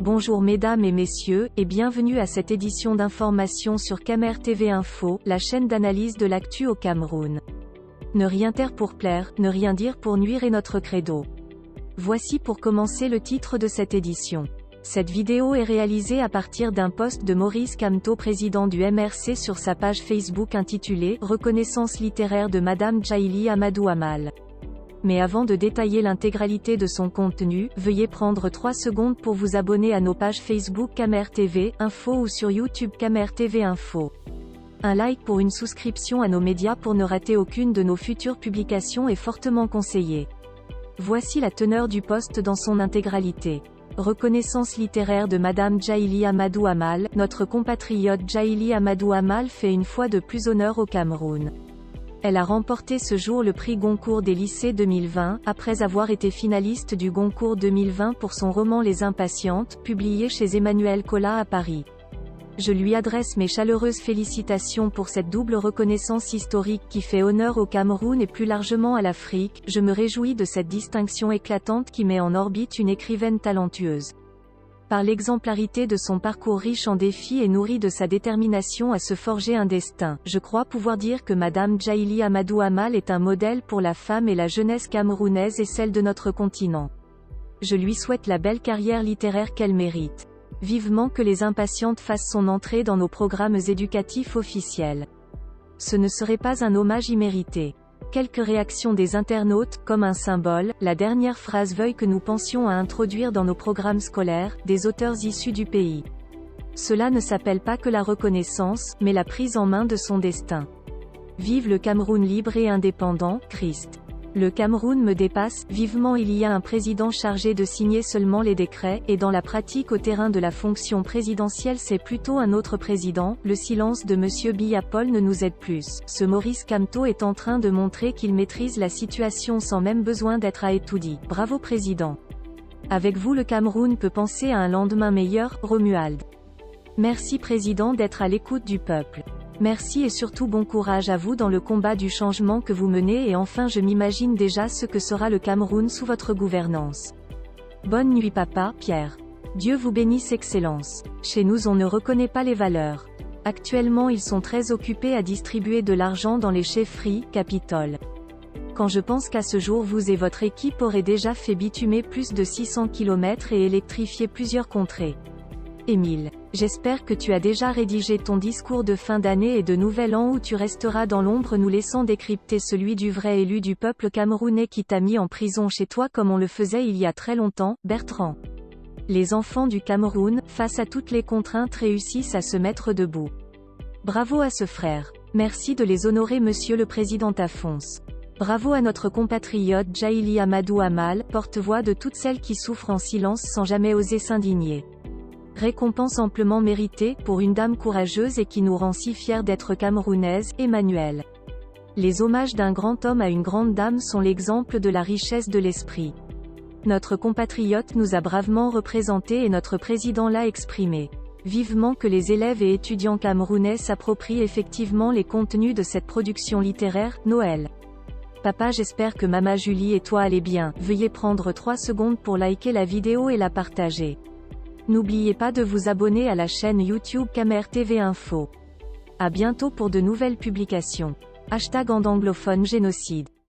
Bonjour mesdames et messieurs, et bienvenue à cette édition d'information sur Camer TV Info, la chaîne d'analyse de l'actu au Cameroun. Ne rien taire pour plaire, ne rien dire pour nuire est notre credo. Voici pour commencer le titre de cette édition. Cette vidéo est réalisée à partir d'un post de Maurice Kamto, président du MRC, sur sa page Facebook intitulée « Reconnaissance littéraire de Madame Djaïli Amadou Amal ». Mais avant de détailler l'intégralité de son contenu, veuillez prendre 3 secondes pour vous abonner à nos pages Facebook Camer TV Info ou sur YouTube Camer TV Info. Un like pour une souscription à nos médias pour ne rater aucune de nos futures publications est fortement conseillé. Voici la teneur du post dans son intégralité. Reconnaissance littéraire de Madame Djaïli Amadou Amal. Notre compatriote Djaïli Amadou Amal fait une fois de plus honneur au Cameroun. Elle a remporté ce jour le prix Goncourt des lycées 2020, après avoir été finaliste du Goncourt 2020 pour son roman Les Impatientes, publié chez Emmanuel Colas à Paris. Je lui adresse mes chaleureuses félicitations pour cette double reconnaissance historique qui fait honneur au Cameroun et plus largement à l'Afrique. Je me réjouis de cette distinction éclatante qui met en orbite une écrivaine talentueuse. Par l'exemplarité de son parcours riche en défis et nourri de sa détermination à se forger un destin, je crois pouvoir dire que Madame Djaïli Amadou Amal est un modèle pour la femme et la jeunesse camerounaise et celle de notre continent. Je lui souhaite la belle carrière littéraire qu'elle mérite. Vivement que Les Impatientes fassent son entrée dans nos programmes éducatifs officiels. Ce ne serait pas un hommage immérité. Quelques réactions des internautes, comme un symbole, la dernière phrase veuille que nous pensions à introduire dans nos programmes scolaires, des auteurs issus du pays. Cela ne s'appelle pas que la reconnaissance, mais la prise en main de son destin. Vive le Cameroun libre et indépendant, Christ. Le Cameroun me dépasse, vivement il y a un président chargé de signer seulement les décrets, et dans la pratique au terrain de la fonction présidentielle c'est plutôt un autre président. Le silence de Monsieur Biya Paul ne nous aide plus. Ce Maurice Kamto est en train de montrer qu'il maîtrise la situation sans même besoin d'être à étoudi. Bravo président. Avec vous le Cameroun peut penser à un lendemain meilleur, Romuald. Merci président d'être à l'écoute du peuple. Merci et surtout bon courage à vous dans le combat du changement que vous menez et enfin je m'imagine déjà ce que sera le Cameroun sous votre gouvernance. Bonne nuit papa, Pierre. Dieu vous bénisse Excellence. Chez nous on ne reconnaît pas les valeurs. Actuellement ils sont très occupés à distribuer de l'argent dans les chefferies, Capitole. Quand je pense qu'à ce jour vous et votre équipe aurez déjà fait bitumer plus de 600 km et électrifier plusieurs contrées. Émile, j'espère que tu as déjà rédigé ton discours de fin d'année et de nouvel an où tu resteras dans l'ombre nous laissant décrypter celui du vrai élu du peuple camerounais qui t'a mis en prison chez toi comme on le faisait il y a très longtemps, Bertrand. Les enfants du Cameroun, face à toutes les contraintes réussissent à se mettre debout. Bravo à ce frère. Merci de les honorer Monsieur le Président Afonso. Bravo à notre compatriote Djaïli Amadou Amal, porte-voix de toutes celles qui souffrent en silence sans jamais oser s'indigner. Récompense amplement méritée, pour une dame courageuse et qui nous rend si fiers d'être camerounaise, Emmanuel. Les hommages d'un grand homme à une grande dame sont l'exemple de la richesse de l'esprit. Notre compatriote nous a bravement représentés et notre président l'a exprimé. Vivement que les élèves et étudiants camerounais s'approprient effectivement les contenus de cette production littéraire, Noël. Papa j'espère que Mama Julie et toi allez bien, veuillez prendre 3 secondes pour liker la vidéo et la partager. N'oubliez pas de vous abonner à la chaîne YouTube Camer TV Info. À bientôt pour de nouvelles publications. #anglophone génocide.